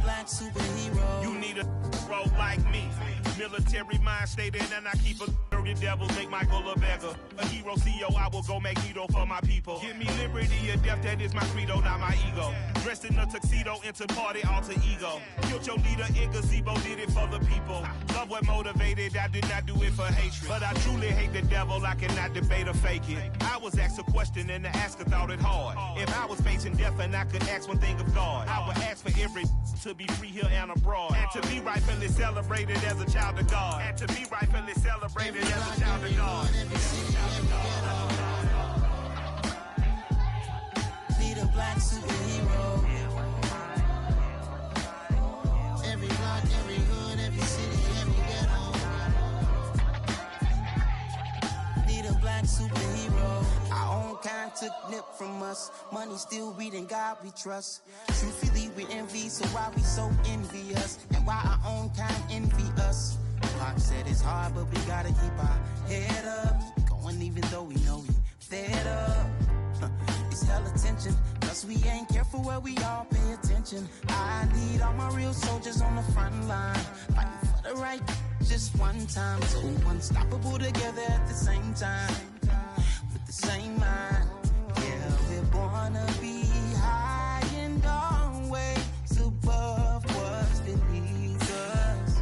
black superhero. You need a role like me. Military mind state and I keep a dirty devil, make Michael a beggar. A hero CEO, I will go Magneto for my people. Give me liberty or death, that is my credo, not my ego. Dressed in a tuxedo, into party, alter ego. Killed your leader in gazebo, did it for the people. Love what motivated, I did not do it for hatred. But I truly hate the devil, I cannot debate or fake it. I was asked a question and the asker thought it hard. If I was facing death and I could ask one thing of God, I would ask for every to be free here and abroad. And to be rightfully celebrated as a child of God. And to be rightfully celebrated as a child of God. Need a black superhero. Every block, every hood, every city, every ghetto. Need a black superhero. Our own kind took nip from us. Money still reading God we trust. Truthfully we envy, so why we so envious? And why our own kind envy us? Pac said it's hard, but we gotta keep our head up. Going even though we know we fed up. It's hella tension, plus we ain't careful where we all pay attention. I need all my real soldiers on the front line, fighting for the right just one time. So unstoppable together at the same time, with the same mind. Yeah, we're born to be high and always above what's beneath us.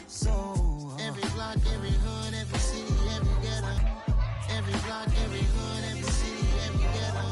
So every block, every hood, every city, every ghetto. Every block, every hood, every city, every ghetto.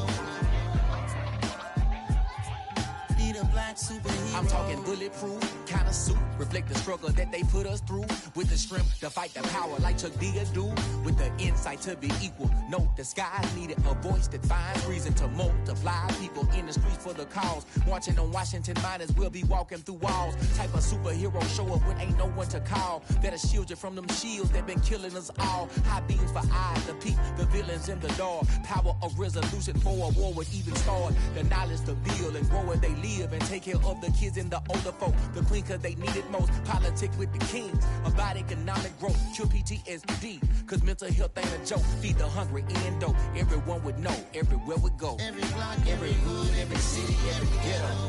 Need a black superhero. I'm talking bulletproof kind of suit, reflect the struggle that they put us through. With the strength to fight the power like Chuck D do. With the insight to be equal. No, the skies needed a voice that finds reason to multiply. People in the streets for the cause. Marching on Washington, might as well be walking through walls. Type of superhero show up when ain't no one to call. That'll shield you from them shields that been killing us all. High beams for eyes to peep the villains in the dark. Power of resolution for a war would even start. The knowledge to build and grow where they live and take care of the kids and the older folk. The clean cause they need it most. Politic with the kings. About economic growth. Cure PTSD. Cause mental health ain't a joke. Feed the hungry and dope. Everyone would know. Everywhere we go. Every block, every hood, every city, every ghetto.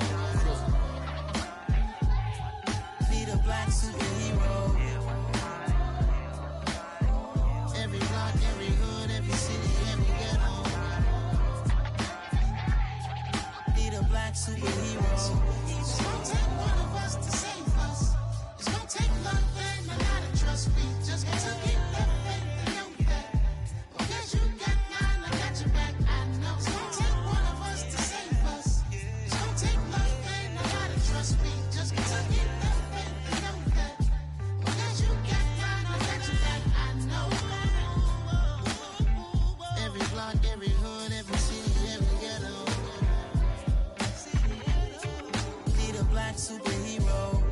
Need a black superhero. Every block, every hood, every city, every ghetto. Need a black superhero. It's gonna take one of us to save us. It's gonna take love and a lot of trust. We just gotta get that faith and know that. Because you got mine, I got your back. I know. It's gonna take one of us to save us. It's gonna take love and a lot of trust. We just gotta get that faith and know that. Because you got mine, I got your back. I know. Every block, every hood, every city, every ghetto. Need a black superhero.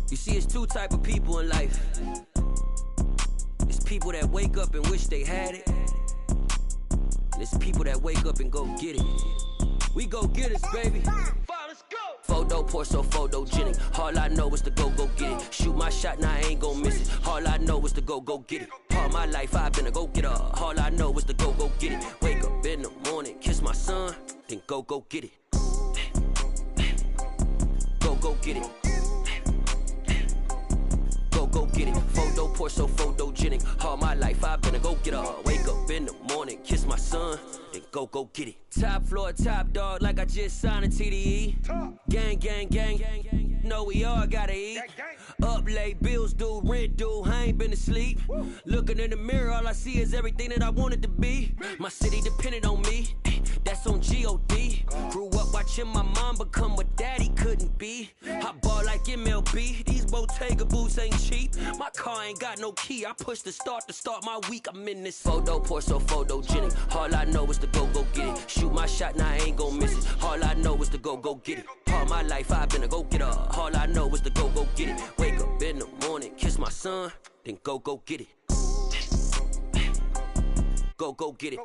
You see, it's two type of people in life. It's people that wake up and wish they had it. And it's people that wake up and go get it. We go get it, baby. Let's go. Photo poor, so photogenic. All I know is to go get it. Shoot my shot, now I ain't gon' miss it. All I know is to go get it. All my life I've been a go getter. All I know is to go get it. Wake up in the morning, kiss my son, then go get it. Go get it. Go get it. Photo poor, so photogenic. All my life I've been a go getter. Wake up in the morning, kiss my son, then go get it. Top floor, top dog, like I just signed a TDE. Gang, gang, gang, gang, gang. Know we all gotta eat. Up late, bills due, rent due, I ain't been asleep. Looking in the mirror, all I see is everything that I wanted to be. My city depended on me, that's on G.O.D. Grew up watching my mom become what daddy couldn't be. I ball like MLB, these Bottega boots ain't cheap. My car ain't got no key, I push the start to start my week. I'm in this photo poor, so photogenic. All I know is to go get it. Shoot my shot, now I ain't gon' miss it. All I know is to go get it. All my life I've been a go getter. All I know is to go get it. Wake up in the morning, kiss my son, then go get it. Go get it.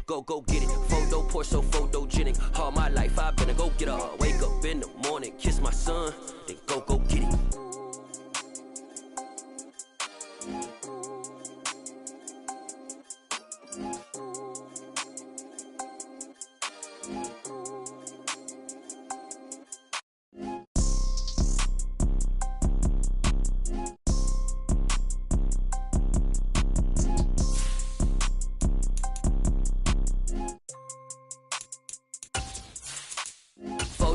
Go get it. Photo poor, so photogenic. All my life I've been a go getter. Wake up in the morning, kiss my son, then go get it.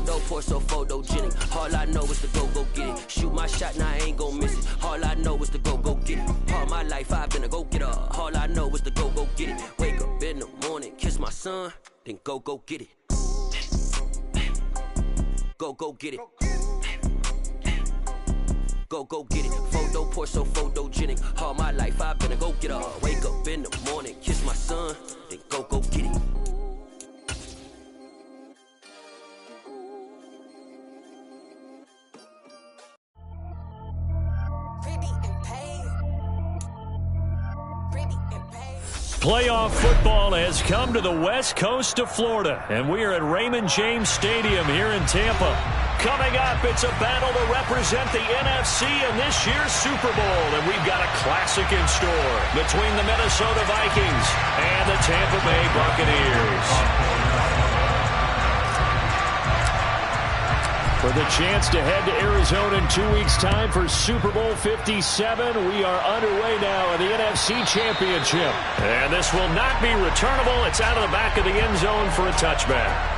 Photo, pour so photogenic. All I know is to go get it. Shoot my shot, now I ain't gon' miss it. All I know is to go get it. All my life I've been a go-getter. All I know is to go get it. Wake up in the morning, kiss my son, then go get it. Go get it. Go get it. Photo, pour so photogenic. All my life I've been a go-getter. Wake up in the morning, kiss my son, then go get it. Playoff football has come to the west coast of Florida, and we are at Raymond James Stadium here in Tampa. Coming up, it's a battle to represent the NFC in this year's Super Bowl, and we've got a classic in store between the Minnesota Vikings and the Tampa Bay Buccaneers. For the chance to head to Arizona in 2 weeks' time for Super Bowl 57, we are underway now in the NFC Championship. And this will not be returnable. It's out of the back of the end zone for a touchback.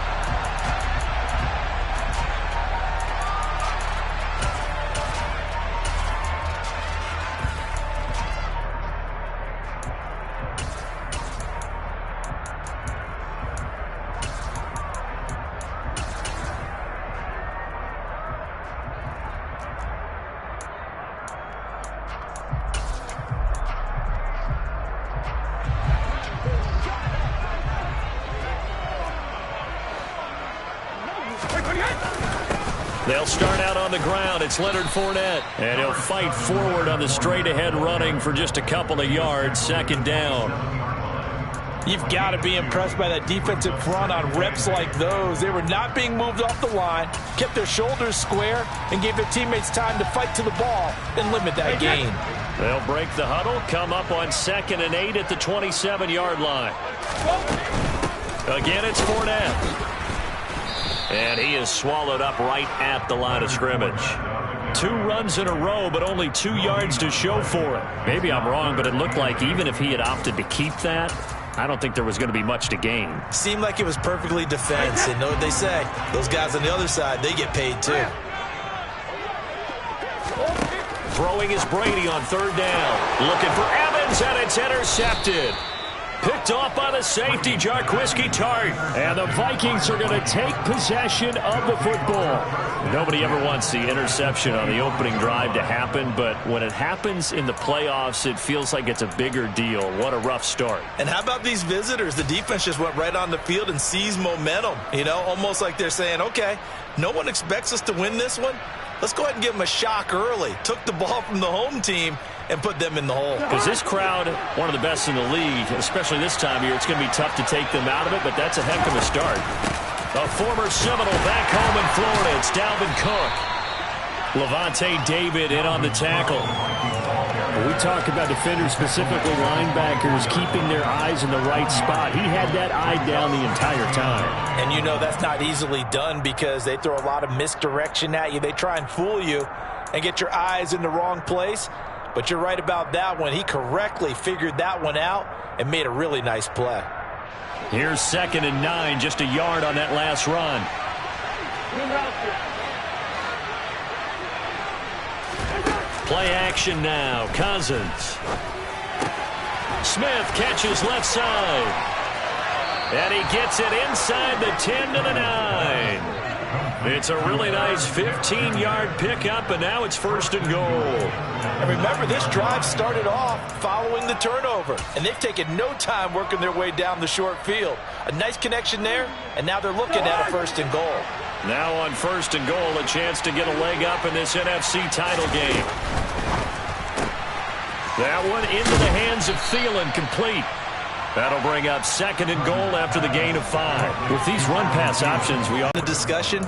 They'll start out on the ground. It's Leonard Fournette. And he'll fight forward on the straight-ahead running for just a couple of yards. Second down. You've got to be impressed by that defensive front on reps like those. They were not being moved off the line, kept their shoulders square, and gave their teammates time to fight to the ball and limit that gain. They'll break the huddle, come up on 2nd and 8 at the 27-yard line. Again, it's Fournette. And he is swallowed up right at the line of scrimmage. 2 runs in a row, but only 2 yards to show for it. Maybe I'm wrong, but it looked like even if he had opted to keep that, I don't think there was going to be much to gain. Seemed like it was perfectly defense. And know what they say, those guys on the other side, they get paid too. Throwing is Brady on 3rd down. Looking for Evans, and it's intercepted. Picked off by the safety, Jarquiski Tart. And the Vikings are going to take possession of the football. Nobody ever wants the interception on the opening drive to happen, but when it happens in the playoffs, it feels like it's a bigger deal. What a rough start. And how about these visitors? The defense just went right on the field and seized momentum. You know, almost like they're saying, okay, no one expects us to win this one. Let's go ahead and give them a shock early. Took the ball from the home team and put them in the hole. Because this crowd, one of the best in the league, especially this time of year, it's going to be tough to take them out of it, but that's a heck of a start. A former Seminole back home in Florida. It's Dalvin Cook. Levante David in on the tackle. We talk about defenders, specifically linebackers, keeping their eyes in the right spot. He had that eye down the entire time. And you know that's not easily done because they throw a lot of misdirection at you. They try and fool you and get your eyes in the wrong place. But you're right about that one. He correctly figured that one out and made a really nice play. Here's 2nd and 9, just a yard on that last run. Play action now. Cousins. Smith catches left side. And he gets it inside the 10 to the 9. It's a really nice 15-yard pickup, and now it's 1st and goal. And remember, this drive started off following the turnover, and they've taken no time working their way down the short field. A nice connection there, and now they're looking at a 1st and goal. Now on 1st and goal, a chance to get a leg up in this NFC title game. That one into the hands of Thielen, complete. That'll bring up 2nd and goal after the gain of 5. With these run-pass options, we are... The discussion,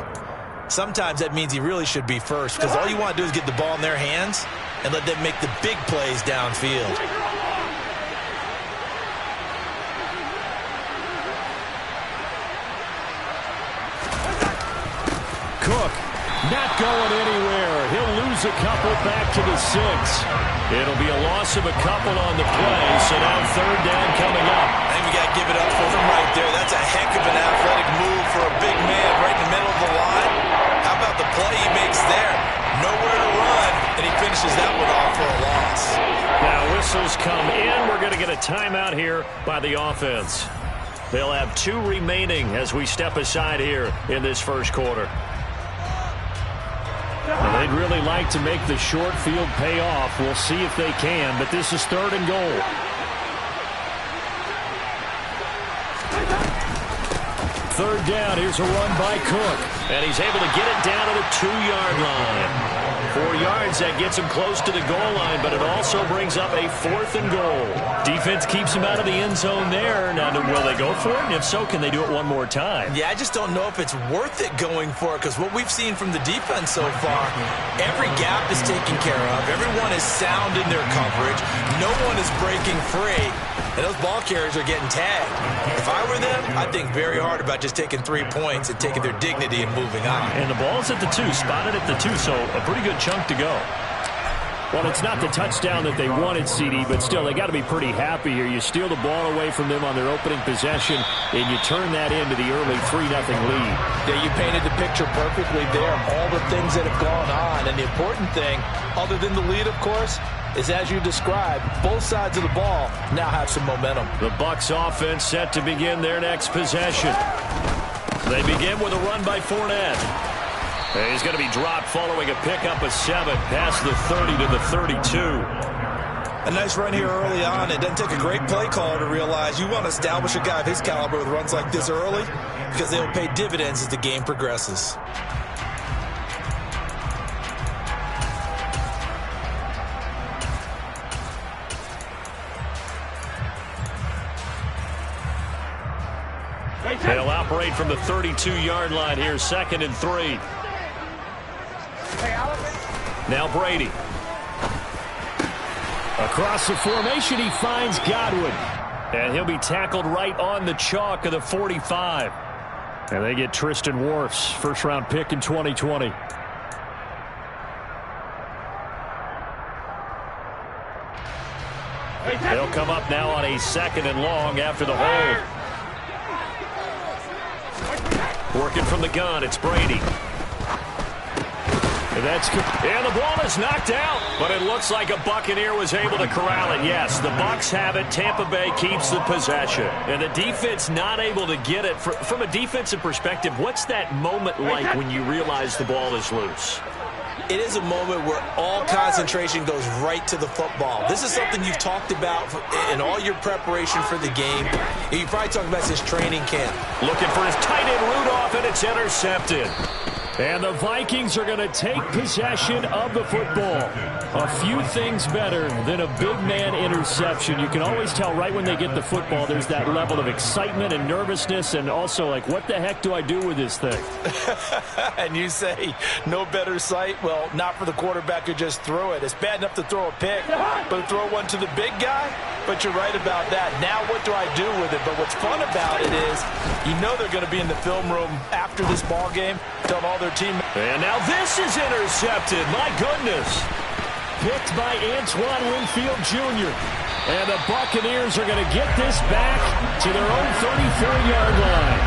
sometimes that means he really should be first, because all you want to do is get the ball in their hands and let them make the big plays downfield. Cook not going anywhere. He'll lose a couple back to the 6. It'll be a loss of a couple on the play, so now 3rd down coming up. I think we got to give it up for them right there. That's a heck of an athletic move for a big man right in the middle of the line. timeout here by the offense. They'll have 2 remaining as we step aside here in this first quarter. Well, they'd really like to make the short field pay off. We'll see if they can, but this is 3rd and goal. Third down, here's a run by Cook. And he's able to get it down to the 2-yard line. 4 yards, that gets him close to the goal line, but it also brings up a 4th and goal. Defense keeps him out of the end zone there. Now, will they go for it? And if so, can they do it one more time? Yeah, I just don't know if it's worth it going for it, because what we've seen from the defense so far, every gap is taken care of. Everyone is sound in their coverage. No one is breaking free. And those ball carriers are getting tagged. If I were them, I'd think very hard about just taking 3 points and taking their dignity and moving on. And the ball's at the 2, spotted at the 2, so a pretty good chunk to go. Well, it's not the touchdown that they wanted, CD, but still, they got to be pretty happy here. You steal the ball away from them on their opening possession, and you turn that into the early 3-0 lead. Yeah, you painted the picture perfectly there. All the things that have gone on, and the important thing, other than the lead, of course, is, as you described, both sides of the ball now have some momentum. The Bucs offense set to begin their next possession. They begin with a run by Fournette. He's going to be dropped following a pickup of 7 past the 30 to the 32. A nice run here early on. It doesn't take a great play caller to realize you want to establish a guy of his caliber with runs like this early, because they'll pay dividends as the game progresses. They'll operate from the 32-yard line here, 2nd and 3. Now Brady. Across the formation, he finds Godwin. And he'll be tackled right on the chalk of the 45. And they get Tristan Wirfs, first-round pick in 2020. They'll come up now on a 2nd and long after the hold. Working from the gun, it's Brady. And the ball is knocked out, but it looks like a Buccaneer was able to corral it. Yes, the Bucs have it. Tampa Bay keeps the possession. And the defense not able to get it. From a defensive perspective, what's that moment like when you realize the ball is loose? It is a moment where all concentration goes right to the football. This is something you've talked about in all your preparation for the game. And you probably talked about since training camp. Looking for his tight end Rudolph, and it's intercepted. And the Vikings are going to take possession of the football. A few things better than a big man interception. You can always tell right when they get the football, there's that level of excitement and nervousness, and also like, what the heck do I do with this thing? And you say, no better sight? Well, not for the quarterback who just threw it. It's bad enough to throw a pick, but to throw one to the big guy? But you're right about that. Now what do I do with it? But what's fun about it is, you know they're going to be in the film room after this ball game, telling all their teammates. And now this is intercepted. My goodness. Picked by Antoine Winfield Jr. And the Buccaneers are going to get this back to their own 34-yard line.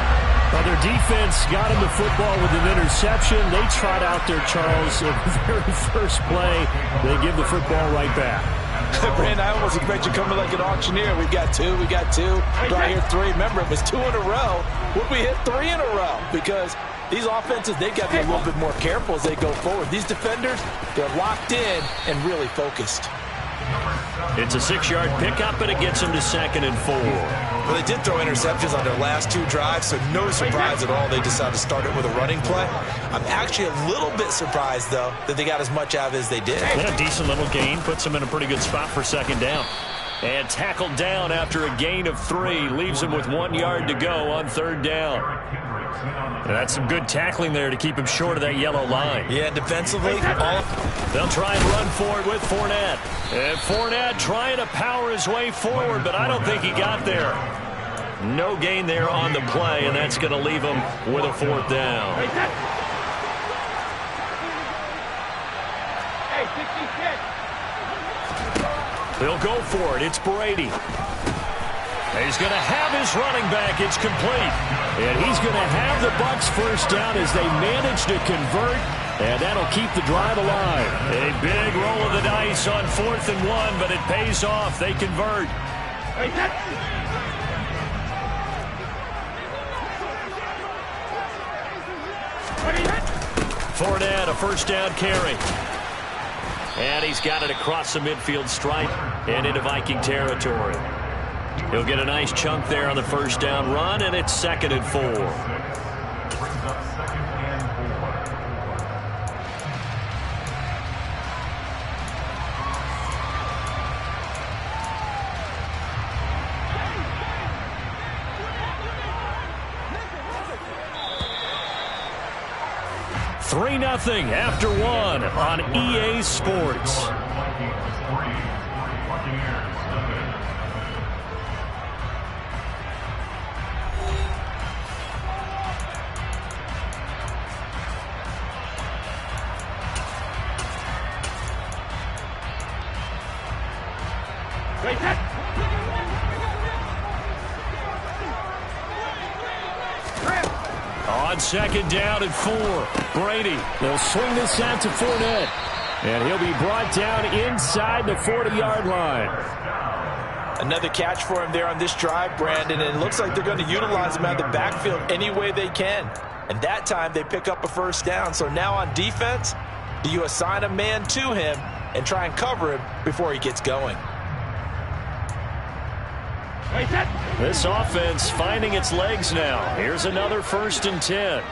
Well, their defense got him the football with an interception. They trot out there, Charles, at the very first play. They give the football right back. Brandon, I almost expect you coming like an auctioneer. We got two. Do I hear 3? Remember, it was 2 in a row. Would we hit 3 in a row? Because these offenses, they've got to be a little bit more careful as they go forward. These defenders, they're locked in and really focused. It's a 6-yard pickup, and it gets them to 2nd and 4. Well, they did throw interceptions on their last 2 drives, so no surprise at all they decided to start it with a running play. I'm actually a little bit surprised, though, that they got as much out of it as they did. Yeah, a decent little gain. Puts them in a pretty good spot for 2nd down. And tackled down after a gain of 3. Leaves them with 1 yard to go on 3rd down. And that's some good tackling there to keep him short of that yellow line. Yeah, defensively. They'll try and run for it with Fournette. And Fournette trying to power his way forward, but I don't think he got there. No gain there on the play, and that's going to leave him with a 4th down. They'll go for it. It's Brady. He's going to have his running back. It's complete. And he's going to have the Bucs first down as they manage to convert. And that'll keep the drive alive. A big roll of the dice on 4th and 1, but it pays off. They convert. Fournette, a first down carry. And he's got it across the midfield stripe and into Viking territory. He'll get a nice chunk there on the first down run, and it's 2nd and 4. Nothing after 1 on EA Sports. On 2nd down and 4. Brady, they'll swing this out to Fournette. And he'll be brought down inside the 40-yard line. Another catch for him there on this drive, Brandon. And it looks like they're going to utilize him out of the backfield any way they can. And that time they pick up a first down. So now on defense, do you assign a man to him and try and cover him before he gets going? This offense finding its legs now. Here's another 1st and 10.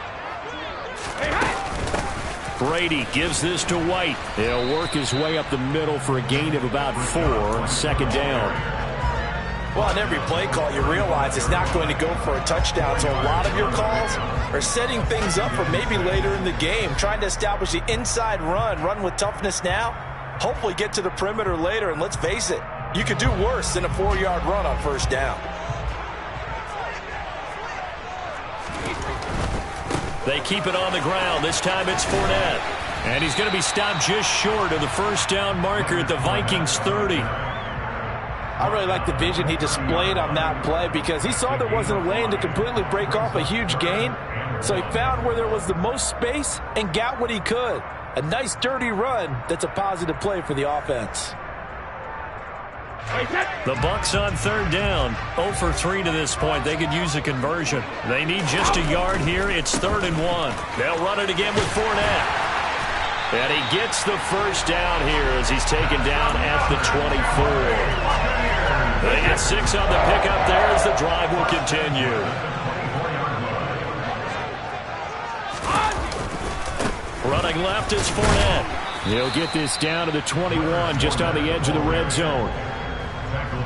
Brady gives this to White. He'll work his way up the middle for a gain of about 4. 2nd down. Well, on every play call, you realize it's not going to go for a touchdown. So a lot of your calls are setting things up for maybe later in the game, trying to establish the inside run with toughness now, hopefully get to the perimeter later. And let's face it, you could do worse than a 4-yard run on first down. They keep it on the ground. This time it's Fournette. And he's going to be stopped just short of the first down marker at the Vikings 30. I really like the vision he displayed on that play because he saw there wasn't a lane to completely break off a huge gain. So he found where there was the most space and got what he could. A nice dirty run that's a positive play for the offense. The Bucs on 3rd down. 0 for 3 to this point. They could use a conversion. They need just a yard here. It's 3rd and 1. They'll run it again with Fournette. And he gets the first down here as he's taken down at the 24. They get 6 on the pickup there as the drive will continue. Running left is Fournette. He'll get this down to the 21, just on the edge of the red zone.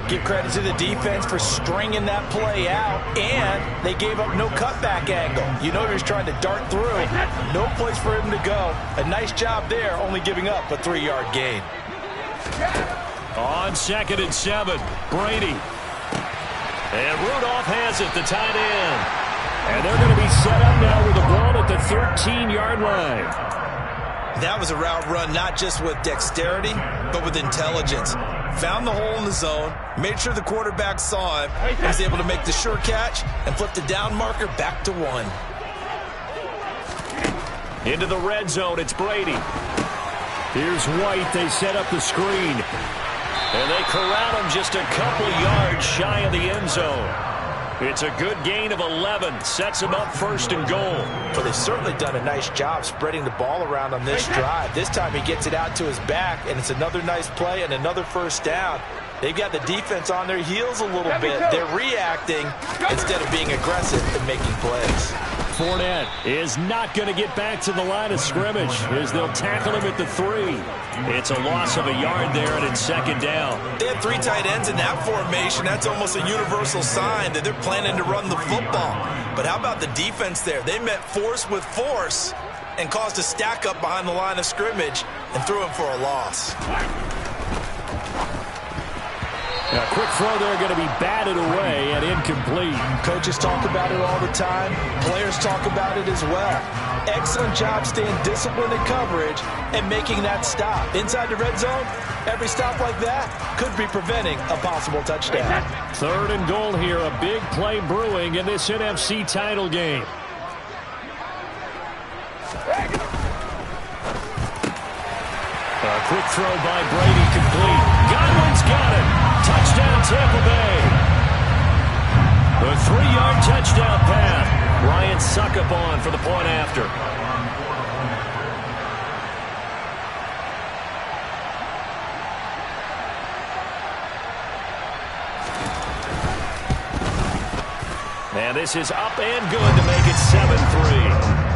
Give credit to the defense for stringing that play out, and they gave up no cutback angle. You know he was trying to dart through. No place for him to go. A nice job there, only giving up a 3-yard gain. On 2nd and 7, Brady. And Rudolph has it, the tight end. And they're going to be set up now with the ball at the 13-yard line. That was a route run not just with dexterity, but with intelligence. Found the hole in the zone, made sure the quarterback saw him, and was able to make the sure catch and flip the down marker back to 1. Into the red zone, it's Brady. Here's White. They set up the screen. And they corral him just a couple yards shy of the end zone. It's a good gain of 11. Sets him up 1st and goal. But they've certainly done a nice job spreading the ball around on this drive. This time he gets it out to his back, and it's another nice play and another first down. They've got the defense on their heels a little bit. They're reacting instead of being aggressive and making plays. Fournette is not going to get back to the line of scrimmage as they'll tackle him at the 3. It's a loss of a yard there, and it's 2nd down. They have 3 tight ends in that formation. That's almost a universal sign that they're planning to run the football. But how about the defense there? They met force with force and caused a stack up behind the line of scrimmage and threw him for a loss. A quick throw there going to be batted away and incomplete. Coaches talk about it all the time. Players talk about it as well. Excellent job staying disciplined in coverage and making that stop. Inside the red zone, every stop like that could be preventing a possible touchdown. 3rd and goal here. A big play brewing in this NFC title game. A quick throw by Brady complete. Godwin's got it. Touchdown Tampa Bay. A 3-yard touchdown pass. Ryan Suckup on for the point after. And this is up and good to make it 7-3.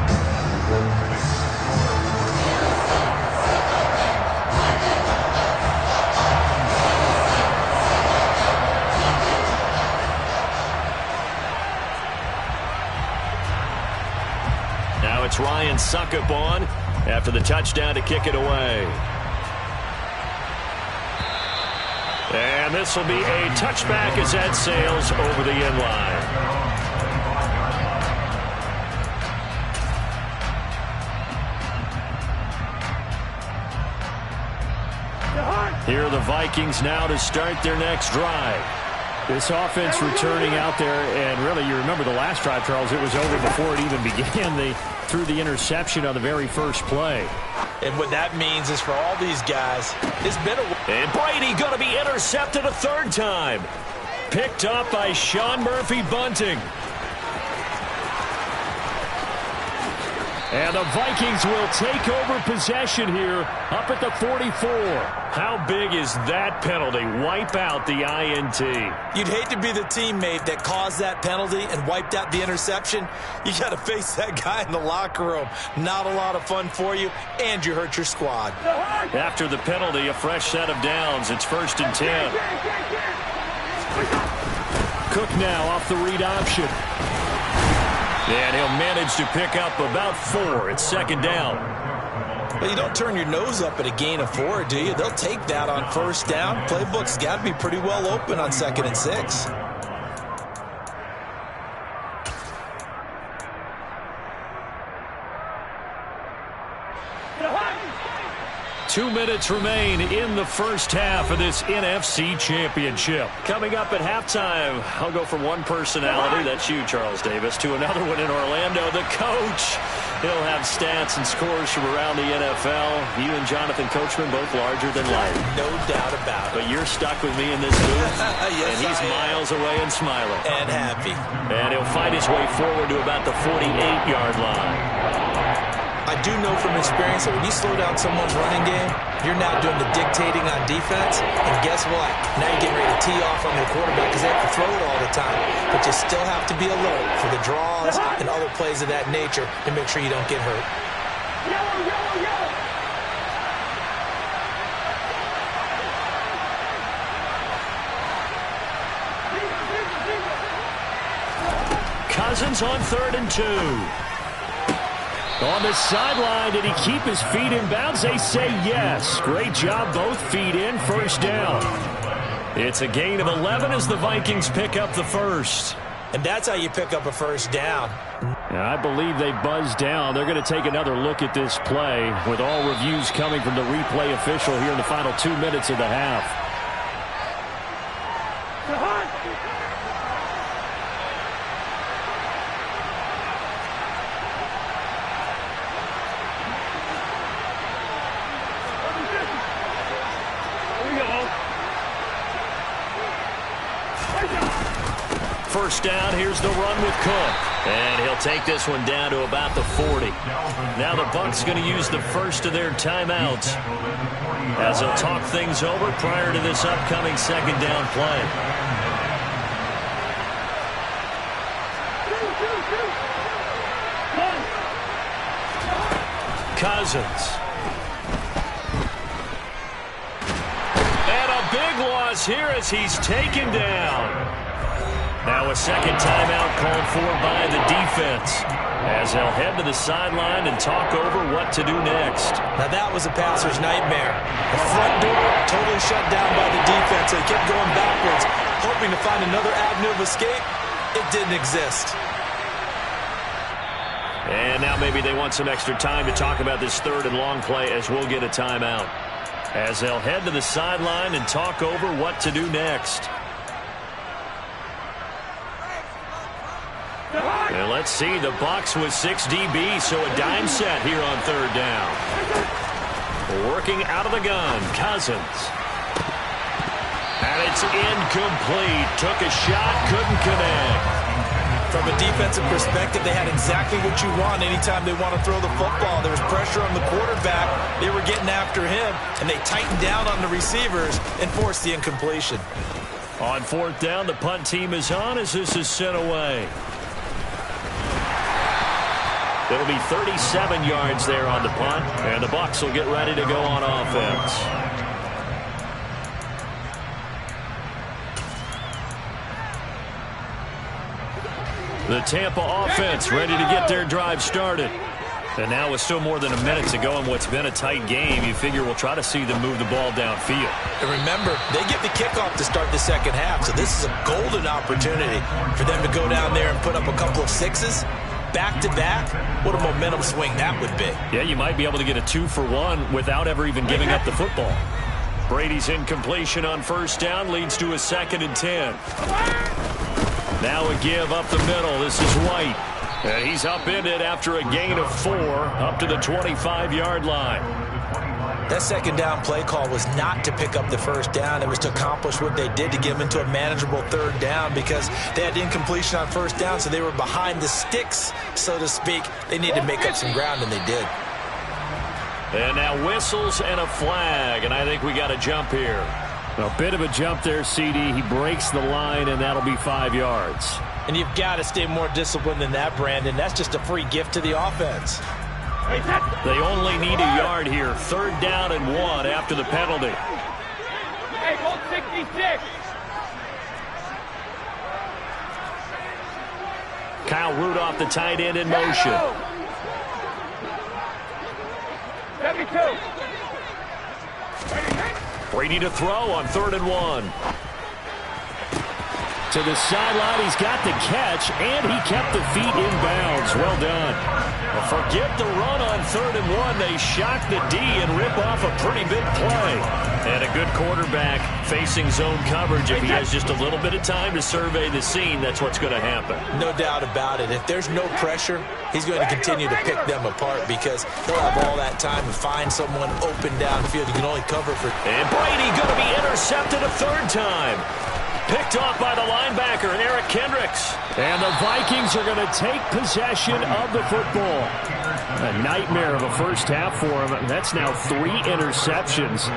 Now it's Ryan Suckup on after the touchdown to kick it away. And this will be a touchback as that sails over the end line. Here are the Vikings now to start their next drive. This offense returning out there, and really, you remember the last drive, Charles, it was over before it even began. They threw the interception on the very first play. And what that means is for all these guys, it's been a... And Brady going to be intercepted a third time. Picked up by Sean Murphy-Bunting. And the Vikings will take over possession here up at the 44. How big is that penalty? Wipe out the INT. You'd hate to be the teammate that caused that penalty and wiped out the interception. You got to face that guy in the locker room. Not a lot of fun for you, and you hurt your squad. After the penalty, a fresh set of downs. It's 1st and 10. Cook now off the read option. And he'll manage to pick up about 4. It's 2nd down. Well, you don't turn your nose up at a gain of 4, do you? They'll take that on 1st down. Playbook's got to be pretty well open on 2nd and 6. Two minutes remain in the first half of this NFC Championship. Coming up at halftime, I'll go from one personality, that's you, Charles Davis, to another one in Orlando, the coach. He'll have stats and scores from around the NFL. You and Jonathan Coachman, both larger than life. No doubt about it. But you're stuck with me in this booth, yes, and he's miles away and smiling. And happy. And he'll fight his way forward to about the 48-yard line. I do know from experience that when you slow down someone's running game, you're now doing the dictating on defense. And guess what? Now you're getting ready to tee off on your quarterback because they have to throw it all the time. But you still have to be alert for the draws and other plays of that nature to make sure you don't get hurt. Cousins on 3rd and 2. On the sideline, did he keep his feet in bounds? They say yes. Great job, both feet in, 1st down. It's a gain of 11 as the Vikings pick up the 1st. And that's how you pick up a 1st down. I believe they buzzed down. They're going to take another look at this play with all reviews coming from the replay official here in the final 2 minutes of the half. First down, here's the run with Cook. And he'll take this one down to about the 40. Now the Bucs going to use the first of their timeouts as they'll talk things over prior to this upcoming 2nd down play. Cousins. And a big loss here as he's taken down. Now a 2nd timeout called for by the defense as they'll head to the sideline and talk over what to do next. Now that was a passer's nightmare. The front door totally shut down by the defense. They kept going backwards, hoping to find another avenue of escape. It didn't exist. And now maybe they want some extra time to talk about this 3rd and long play as we'll get a timeout. As they'll head to the sideline and talk over what to do next. And let's see, the Bucs with 6 DB, so a dime set here on 3rd down. Working out of the gun, Cousins. And it's incomplete. Took a shot, couldn't connect. From a defensive perspective, they had exactly what you want anytime they want to throw the football. There was pressure on the quarterback. They were getting after him, and they tightened down on the receivers and forced the incompletion. On fourth down, the punt team is on as this is sent away. It'll be 37 yards there on the punt, and the Bucs will get ready to go on offense. The Tampa offense ready to get their drive started. And now with still more than a minute to go in what's been a tight game, you figure we'll try to see them move the ball downfield. And remember, they get the kickoff to start the second half, so this is a golden opportunity for them to go down there and put up a couple of sixes. Back-to-back, what a momentum swing that would be. Yeah, you might be able to get a 2-for-1 without ever even giving up the football. Brady's incompletion on first down leads to a 2nd and 10. Now a give up the middle. This is White. And he's upended after a gain of 4 up to the 25-yard line. That second down play call was not to pick up the first down. It was to accomplish what they did to get them into a manageable third down because they had incompletion on first down, so they were behind the sticks, so to speak. They needed to make up some ground, and they did. And now whistles and a flag, and I think we got a jump here. A bit of a jump there, CD. He breaks the line, and that'll be 5 yards. And you've got to stay more disciplined than that, Brandon. That's just a free gift to the offense. They only need a yard here. 3rd down and 1 after the penalty. Hey, hold 66. Kyle Rudolph, the tight end, in motion. 72. Brady to throw on 3rd and 1. To the sideline, he's got the catch, and he kept the feet in bounds. Well done. Well, forget the run on 3rd and 1. They shock the D and rip off a pretty big play. And a good quarterback facing zone coverage. If he has just a little bit of time to survey the scene, that's what's going to happen. No doubt about it. If there's no pressure, he's going to continue to pick them apart because he'll have all that time to find someone open downfield. You can only cover for... And Brady going to be intercepted a 3rd time. Picked off by the linebacker, Eric Kendricks. And the Vikings are going to take possession of the football. A nightmare of a first half for him. That's now 3 interceptions.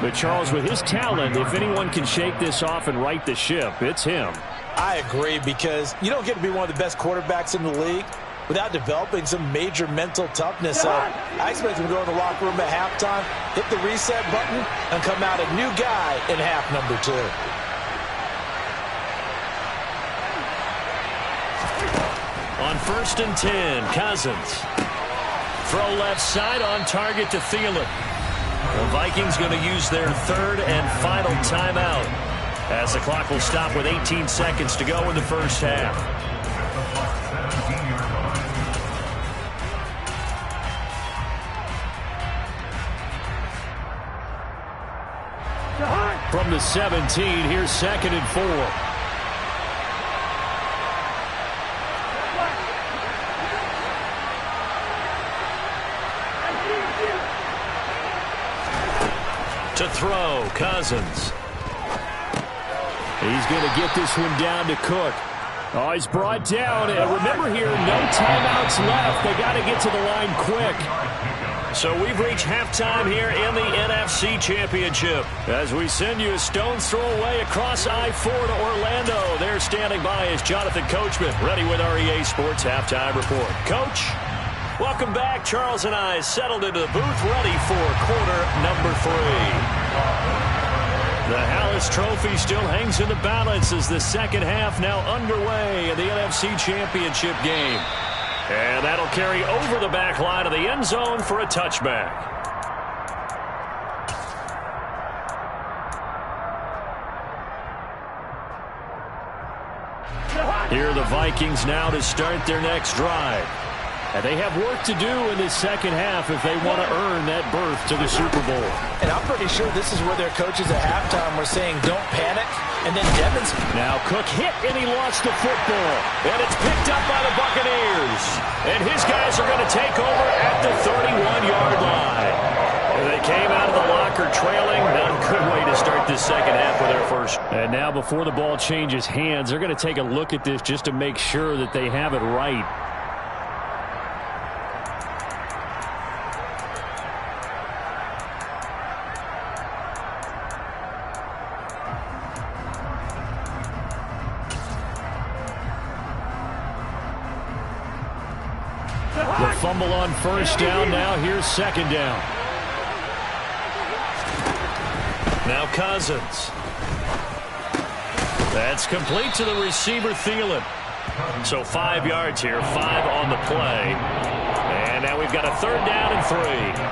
But Charles, with his talent, if anyone can shake this off and right the ship, it's him. I agree, because you don't get to be one of the best quarterbacks in the league without developing some major mental toughness. So I expect him to go in the locker room at halftime, hit the reset button, and come out a new guy in half number 2. On 1st and 10, Cousins. Throw left side on target to Thielen. The Vikings going to use their 3rd and final timeout as the clock will stop with 18 seconds to go in the first half. From the 17, here's 2nd and 4. To throw, Cousins. He's going to get this one down to Cook. Oh, he's brought down. And remember here, no timeouts left. They got to get to the line quick. So we've reached halftime here in the NFC Championship. As we send you a stone's throw away across I-4 to Orlando. There standing by is Jonathan Coachman, ready with our EA Sports Halftime Report. Coach, welcome back. Charles and I settled into the booth, ready for quarter number 3. The Hallis Trophy still hangs in the balance as the second half now underway in the NFC Championship game. And that'll carry over the back line of the end zone for a touchback. Here are the Vikings now to start their next drive. And they have work to do in this second half if they want to earn that berth to the Super Bowl. And I'm pretty sure this is where their coaches at halftime were saying, don't panic, and then demonstrate. Now Cook hit, and he lost the football. And it's picked up by the Buccaneers. And his guys are going to take over at the 31-yard line. And they came out of the locker trailing. Not a good way to start this second half with their first. And now before the ball changes hands, they're going to take a look at this just to make sure that they have it right. The fumble on first down. Now here's second down. Now Cousins. That's complete to the receiver, Thielen. So 5 yards here, 5 on the play. And now we've got a third down and 3.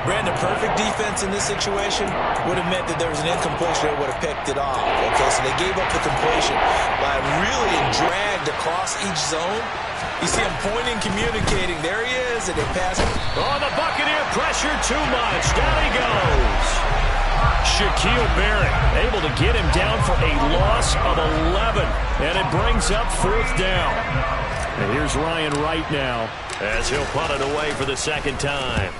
Brandon, perfect defense in this situation would have meant that there was an incompletion that would have picked it off. Okay, so they gave up the completion by really dragged across each zone. You see him pointing, communicating. There he is, and they pass it. Oh, the Buccaneer pressure too much. Down he goes. Shaquille Barrett able to get him down for a loss of 11. And it brings up fourth down. And here's Ryan Wright now as he'll punt it away for the second time.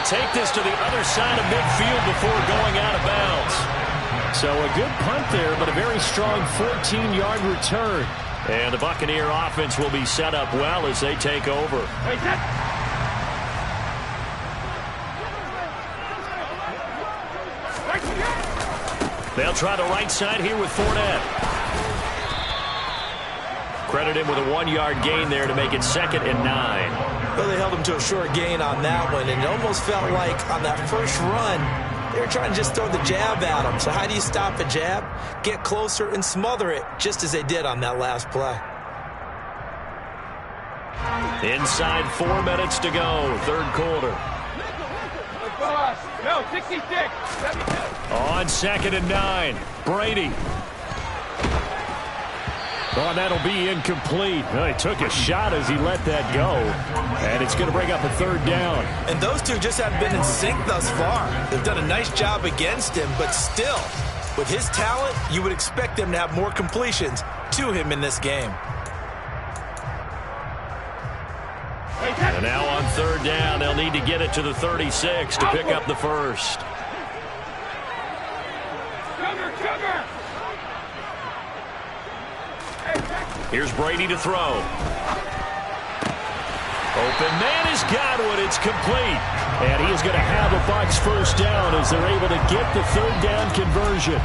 Take this to the other side of midfield before going out of bounds. So a good punt there, but a very strong 14-yard return. And the Buccaneer offense will be set up well as they take over. They'll try the right side here with Fournette. Credit him with a 1-yard gain there to make it 2nd and 9. Well, they held him to a short gain on that one, and it almost felt like on that first run, they were trying to just throw the jab at him. So how do you stop a jab? Get closer and smother it, just as they did on that last play. Inside 4 minutes to go, third quarter. No, 66. 72. On 2nd and 9, Brady. Oh, that'll be incomplete. Well, he took a shot as he let that go. And it's going to bring up a third down. And those two just haven't been in sync thus far. They've done a nice job against him, but still, with his talent, you would expect them to have more completions to him in this game. And now on third down, they'll need to get it to the 36 to pick up the first. Here's Brady to throw. Open man is Godwin. It's complete. And he is going to have a Bucs first down as they're able to get the third down conversion.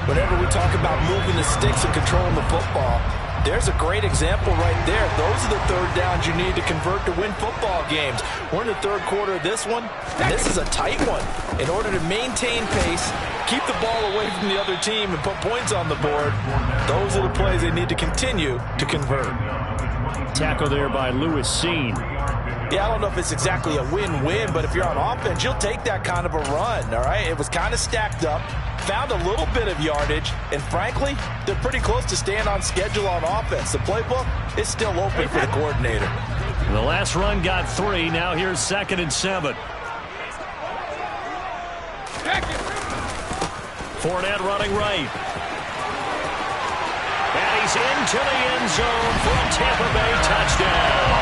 Whenever we talk about moving the sticks and controlling the football, there's a great example right there. Those are the third downs you need to convert to win football games. We're in the third quarter of this one, and this is a tight one. In order to maintain pace, keep the ball away from the other team, and put points on the board, those are the plays they need to continue to convert. Tackle there by Lewis Seen. Yeah, I don't know if it's exactly a win-win, but if you're on offense, you'll take that kind of a run, all right? It was kind of stacked up, found a little bit of yardage, and frankly, they're pretty close to staying on schedule on offense. The playbook is still open for the coordinator. The last run got 3. Now here's 2nd and 7. Fournette running right. And he's into the end zone for a Tampa Bay touchdown.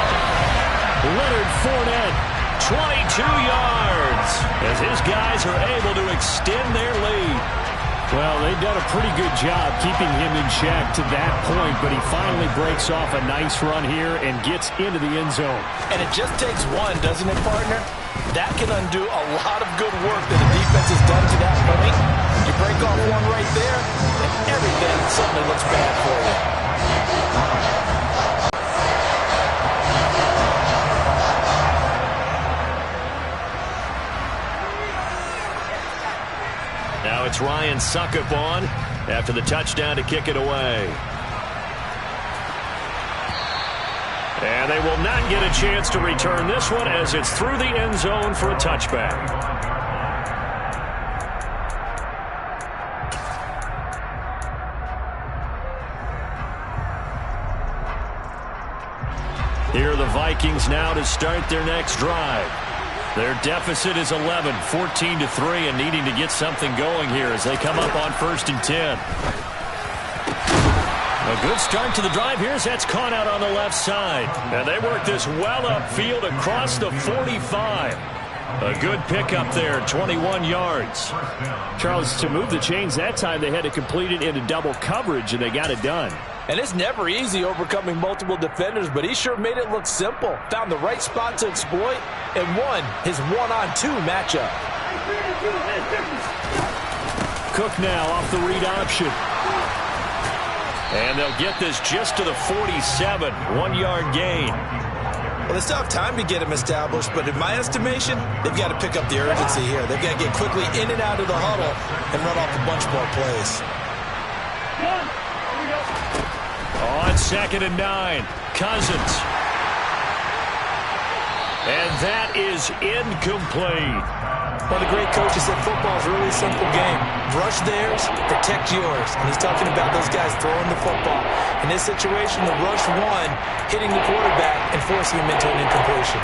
Leonard Fournette, 22 yards, as his guys are able to extend their lead. Well, they've done a pretty good job keeping him in check to that point, but he finally breaks off a nice run here and gets into the end zone. And it just takes one, doesn't it, partner? That can undo a lot of good work that the defense has done to that point. You break off one right there, and everything suddenly looks bad for you. Now it's Ryan Suckup on after the touchdown to kick it away. And they will not get a chance to return this one as it's through the end zone for a touchback. Here are the Vikings now to start their next drive. Their deficit is 11, 14-3, and needing to get something going here as they come up on 1st and 10. A good start to the drive. That's caught out on the left side. And they work this well upfield across the 45. A good pickup there, 21 yards. Charles, to move the chains that time, they had to complete it into double coverage, and they got it done. And it's never easy overcoming multiple defenders, but he sure made it look simple. Found the right spot to exploit and won his one-on-two matchup. Cook now off the read option. And they'll get this just to the 47, 1-yard gain. Well, they still have time to get him established, but in my estimation, they've got to pick up the urgency here. They've got to get quickly in and out of the huddle and run off a bunch more plays. On 2nd and 9, Cousins. And that is incomplete. One of the great coaches said football is a really simple game. Rush theirs, protect yours. And he's talking about those guys throwing the football. In this situation, the rush won, hitting the quarterback and forcing him into an incompletion.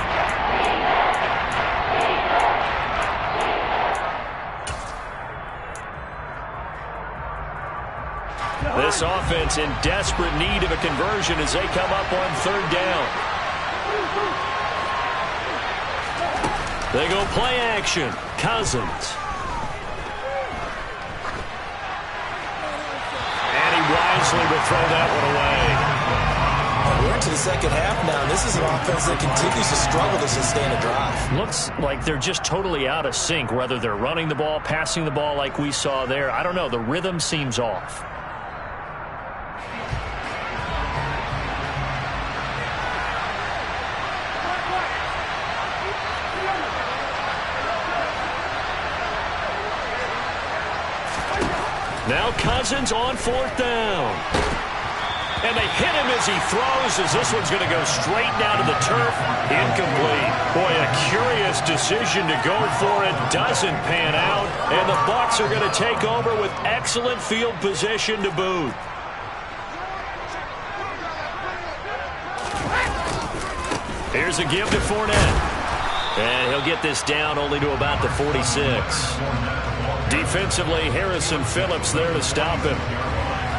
This offense in desperate need of a conversion as they come up on 3rd down. They go play action. Cousins. And he wisely will throw that one away. We're into the second half now. This is an offense that continues to struggle to sustain a drive. Looks like they're just totally out of sync, whether they're running the ball, passing the ball like we saw there. I don't know. The rhythm seems off. Now Cousins on 4th down. And they hit him as he throws, as this one's going to go straight down to the turf. Incomplete. Boy, a curious decision to go for it. Doesn't pan out. And the Bucs are going to take over with excellent field position to boot. Here's a give to Fournette. And he'll get this down only to about the 46. Defensively, Harrison Phillips there to stop him.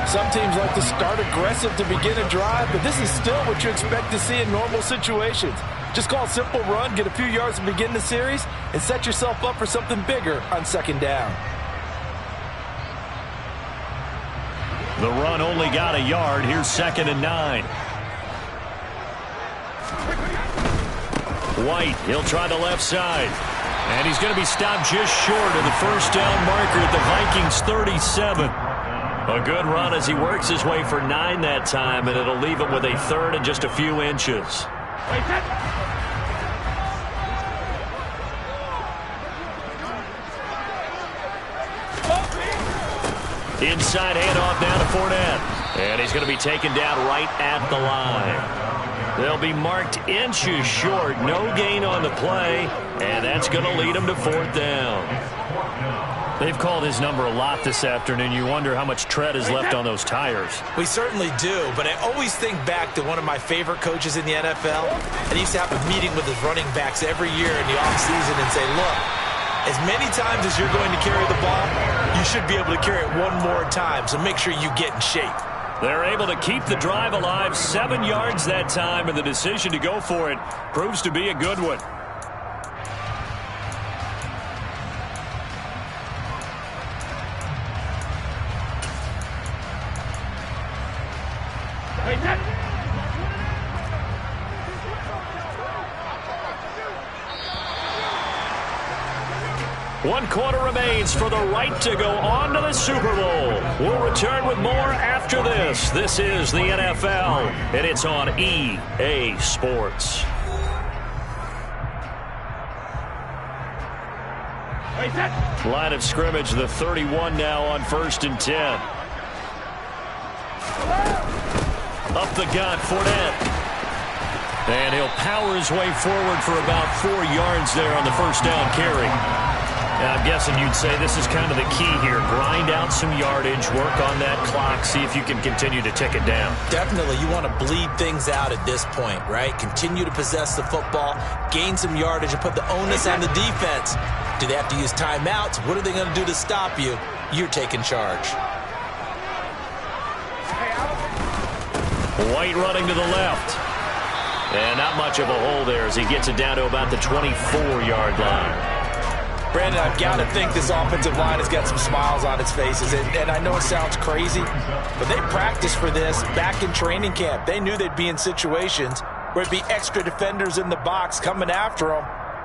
Some teams like to start aggressive to begin a drive, but this is still what you expect to see in normal situations. Just call a simple run, get a few yards to begin the series, and set yourself up for something bigger on 2nd down. The run only got a yard. Here's 2nd and 9. White, he'll try the left side. And he's going to be stopped just short of the 1st down marker at the Vikings 37. A good run as he works his way for 9 that time, and it'll leave him with a 3rd and just a few inches. Inside handoff now to Fournette. And he's going to be taken down right at the line. They'll be marked inches short. No gain on the play. And that's going to lead him to 4th down. They've called his number a lot this afternoon. You wonder how much tread is left on those tires. We certainly do, but I always think back to one of my favorite coaches in the NFL. And he used to have a meeting with his running backs every year in the offseason and say, look, as many times as you're going to carry the ball, you should be able to carry it one more time, so make sure you get in shape. They're able to keep the drive alive, 7 yards that time, and the decision to go for it proves to be a good one. One quarter remains for the right to go on to the Super Bowl. We'll return with more after this. This is the NFL, and it's on EA Sports. Line of scrimmage, the 31 now on 1st and 10. Up the gut, Fournette. And he'll power his way forward for about 4 yards there on the 1st down carry. I'm guessing you'd say this is kind of the key here. Grind out some yardage, work on that clock, see if you can continue to tick it down. Definitely. You want to bleed things out at this point, right? Continue to possess the football, gain some yardage, and put the onus on the defense. Do they have to use timeouts? What are they going to do to stop you? You're taking charge. White running to the left. And not much of a hole there as he gets it down to about the 24-yard line. Brandon, I've got to think this offensive line has got some smiles on its faces. And I know it sounds crazy, but they practiced for this back in training camp. They knew they'd be in situations where it'd be extra defenders in the box coming after them,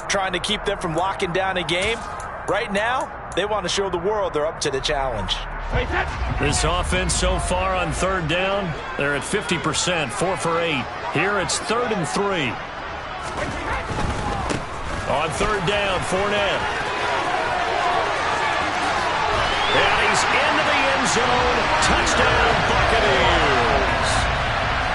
trying to keep them from locking down a game. Right now, they want to show the world they're up to the challenge. This offense so far on third down, they're at 50%, 4 for 8. Here it's 3rd and 3. On third down, Fournette. And he's into the end zone. Touchdown, Buccaneers.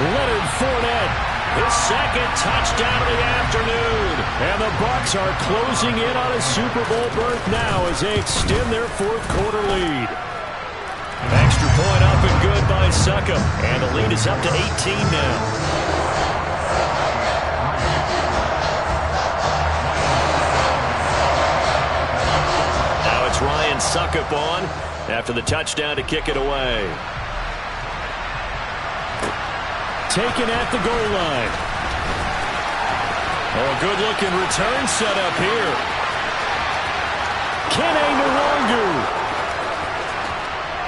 Leonard Fournette, his second touchdown of the afternoon. And the Bucs are closing in on a Super Bowl berth now as they extend their fourth quarter lead. Extra point up and good by Suckup. And the lead is up to 18 now. Ryan Suckup on after the touchdown to kick it away. Taken at the goal line. Oh, a good-looking return set up here. Kene Nwangu.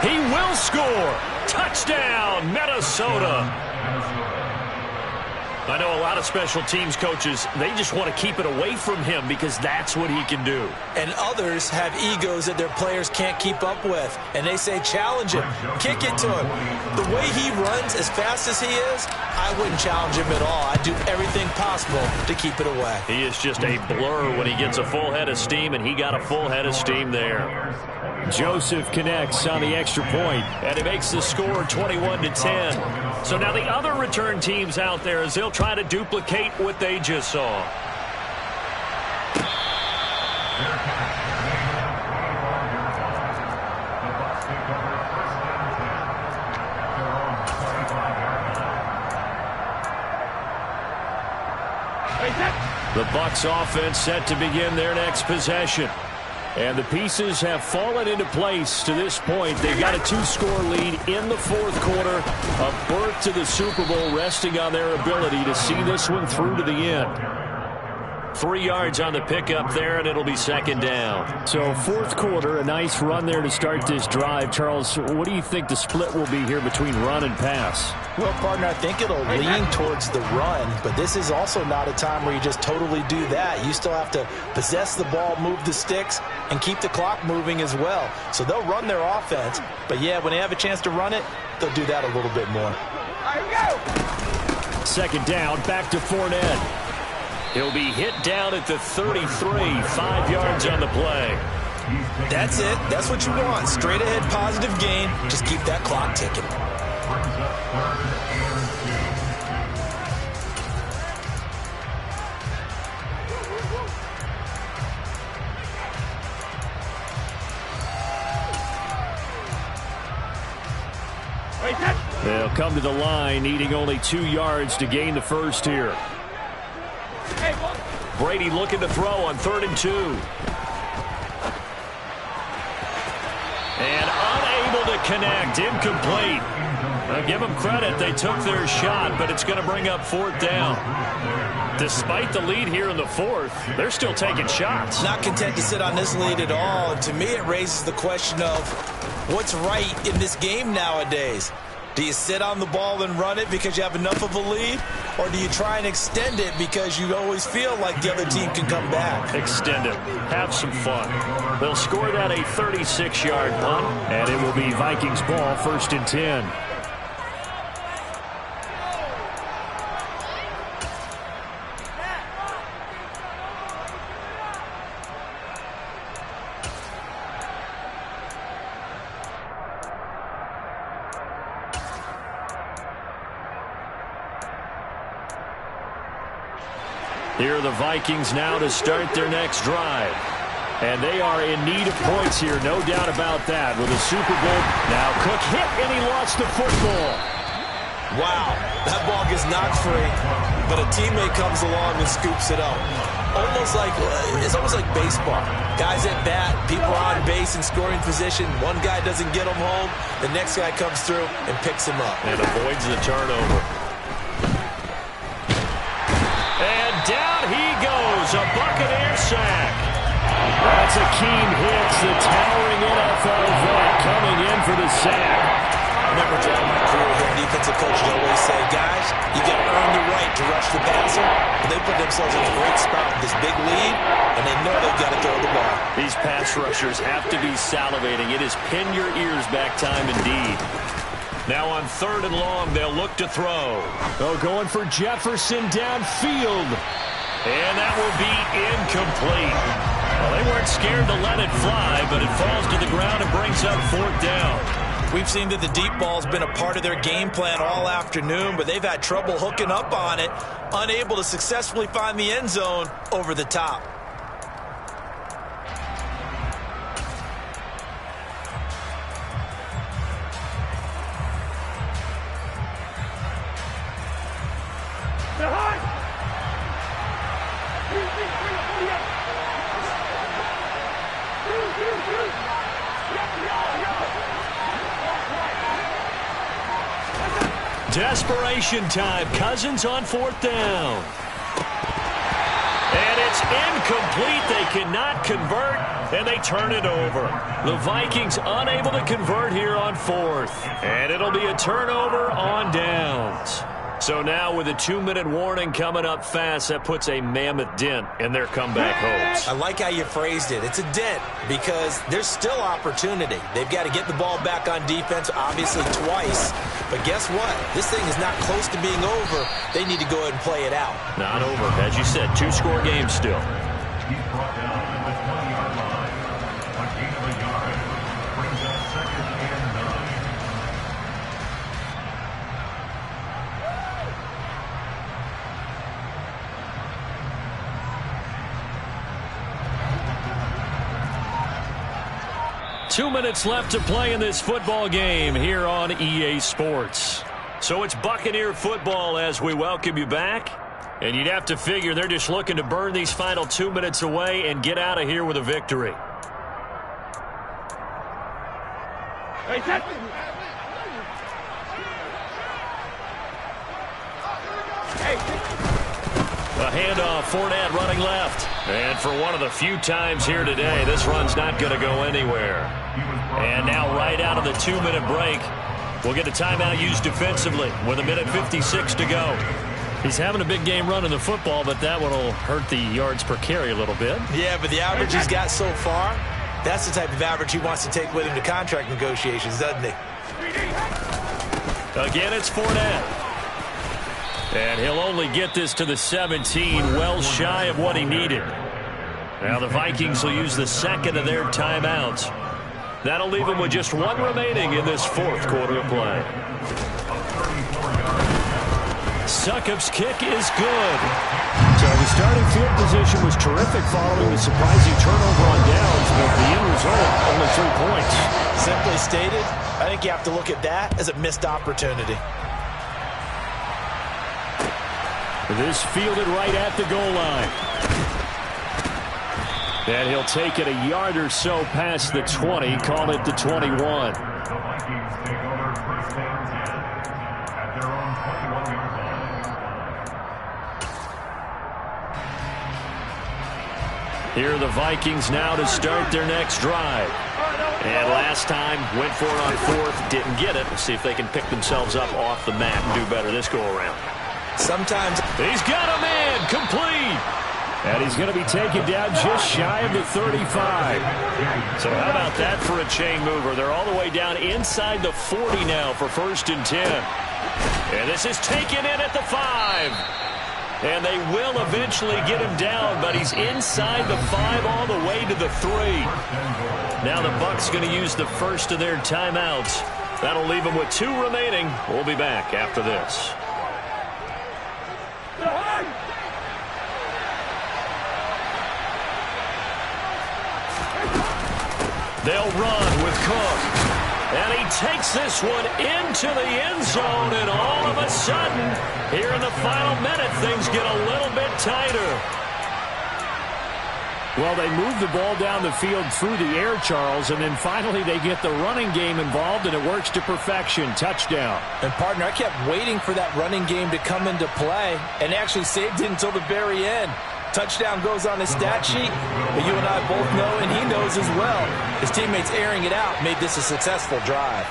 He will score. Touchdown, Minnesota. I know a lot of special teams coaches, they just want to keep it away from him because that's what he can do. And others have egos that their players can't keep up with. And they say, challenge him, kick it to him. The way he runs as fast as he is, I wouldn't challenge him at all. I'd do everything possible to keep it away. He is just a blur when he gets a full head of steam, and he got a full head of steam there. Joseph connects on the extra point, and it makes the score 21-10. So now the other return teams out there as they'll try to duplicate what they just saw. The Bucs offense set to begin their next possession. And the pieces have fallen into place to this point. They've got a 2-score lead in the fourth quarter. A berth to the Super Bowl resting on their ability to see this one through to the end. 3 yards on the pickup there, and it'll be second down. So fourth quarter, a nice run there to start this drive. Charles, what do you think the split will be here between run and pass? Well, partner, I think it'll lean towards the run, but this is also not a time where you just totally do that. You still have to possess the ball, move the sticks, and keep the clock moving as well. So they'll run their offense, but yeah, when they have a chance to run it, they'll do that a little bit more. Second down, back to Fournette. He'll be hit down at the 33, 5 yards on the play. That's it. That's what you want. Straight ahead positive gain. Just keep that clock ticking. They'll come to the line, needing only 2 yards to gain the first here. Brady looking to throw on 3rd and 2. And unable to connect, incomplete. I'll give them credit, they took their shot, but it's going to bring up 4th down. Despite the lead here in the 4th, they're still taking shots. Not content to sit on this lead at all, and to me it raises the question of what's right in this game nowadays. Do you sit on the ball and run it because you have enough of a lead? Or do you try and extend it because you always feel like the other team can come back? Extend it. Have some fun. They'll score that a 36-yard punt, and it will be Vikings ball, 1st and 10. Here are the Vikings now to start their next drive. And they are in need of points here, no doubt about that, with a Super Bowl. Now Cook hit, and he lost the football. Wow, that ball gets knocked free, but a teammate comes along and scoops it up. It's almost like baseball. Guys at bat, people are on base in scoring position. One guy doesn't get him home. The next guy comes through and picks him up. And avoids the turnover. That's Akeem Hicks, the towering NFL vet, coming in for the sack. I remember throughout my career here, defensive coaches always say, guys, you got to earn the right to rush the passer. But they put themselves in a great spot with this big lead, and they know they've got to throw the ball. These pass rushers have to be salivating. It is pin your ears back time indeed. Now on 3rd and long, they'll look to throw. Oh, going for Jefferson downfield. And that will be incomplete. Well, they weren't scared to let it fly, but it falls to the ground and brings up 4th down. We've seen that the deep ball's been a part of their game plan all afternoon, but they've had trouble hooking up on it, unable to successfully find the end zone over the top. Desperation time. Cousins on 4th down. And it's incomplete. They cannot convert, and they turn it over. The Vikings unable to convert here on 4th. And it'll be a turnover on downs. So now with a 2-minute warning coming up fast, that puts a mammoth dent in their comeback hopes. I like how you phrased it. It's a dent because there's still opportunity. They've got to get the ball back on defense, obviously twice. But guess what? This thing is not close to being over. They need to go ahead and play it out. Not over. As you said, 2-score game still. He's brought down at the 20-yard line. A gain of a yard brings up 2nd and 9. Two minutes left to play in this football game here on EA Sports. So it's Buccaneer football as we welcome you back. And you'd have to figure they're just looking to burn these final 2 minutes away and get out of here with a victory. A handoff, Fournette running left. And for one of the few times here today, this run's not going to go anywhere. And now right out of the 2-minute break, we'll get a timeout used defensively with 1:56 to go. He's having a big game running the football, but that one will hurt the yards per carry a little bit. Yeah, but the average he's got so far, that's the type of average he wants to take with him to contract negotiations, doesn't he? Again, it's Fournette. And he'll only get this to the 17, well shy of what he needed. Now the Vikings will use the second of their timeouts. That'll leave them with just one remaining in this 4th quarter of play. Succop's kick is good. So the starting field position was terrific following the surprising turnover on downs, but the end result, only 3 points. Simply stated, I think you have to look at that as a missed opportunity. This fielded right at the goal line. And he'll take it a yard or so past the 20, call it the 21. The Vikings take over 1st and 10 at their own 21-yard line. Here are the Vikings now to start their next drive. And last time, went for it on 4th, didn't get it. We'll see if they can pick themselves up off the mat and do better this go-around. Sometimes he's got a man, complete. And he's going to be taken down just shy of the 35. So how about that for a chain mover? They're all the way down inside the 40 now for 1st and 10. And this is taken in at the 5. And they will eventually get him down, but he's inside the 5 all the way to the 3. Now the Bucs going to use the first of their timeouts. That'll leave them with 2 remaining. We'll be back after this. They'll run with Cook. And he takes this one into the end zone, and all of a sudden, here in the final minute, things get a little bit tighter. Well, they move the ball down the field through the air, Charles, and then finally they get the running game involved, and it works to perfection. Touchdown. And, partner, I kept waiting for that running game to come into play and actually saved it until the very end. Touchdown goes on his stat sheet, but you and I both know, and he knows as well, his teammates airing it out made this a successful drive.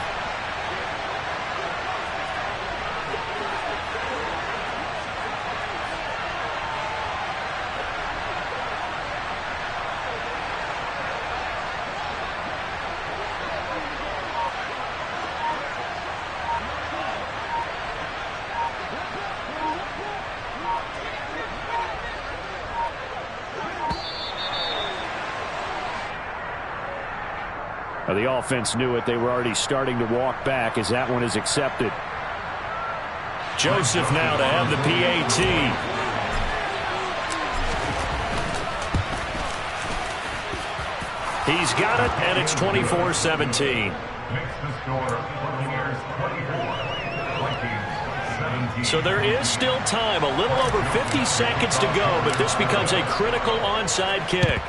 The offense knew it. They were already starting to walk back as that one is accepted. Joseph now to have the PAT. He's got it, and it's 24-17. So there is still time, a little over 50 seconds to go, but this becomes a critical onside kick.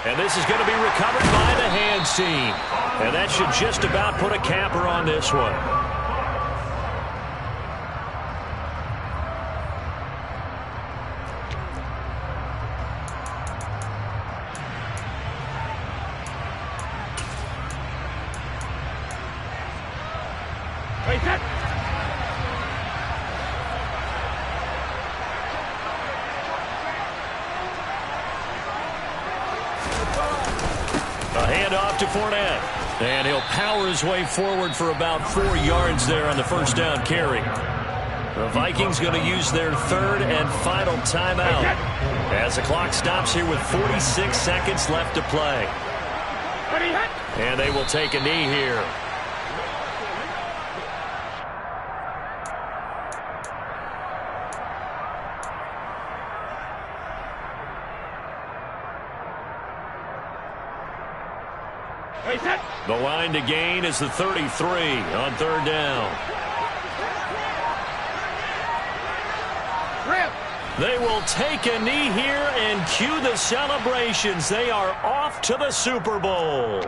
And this is going to be recovered by the hands team. And that should just about put a capper on this one. To Fournette. And he'll power his way forward for about 4 yards there on the first down carry. The Vikings going to use their third and final timeout as the clock stops here with 46 seconds left to play. And they will take a knee here. The line to gain is the 33 on third down. They will take a knee here and cue the celebrations. They are off to the Super Bowl.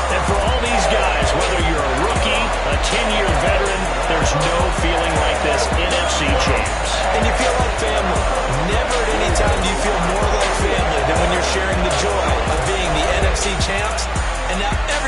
And for all these guys, whether you're a rookie, a 10-year veteran, there's no feeling like this NFC champs. And you feel like family. Never at any time do you feel more like family than when you're sharing the joy of being the NFC champs. And now every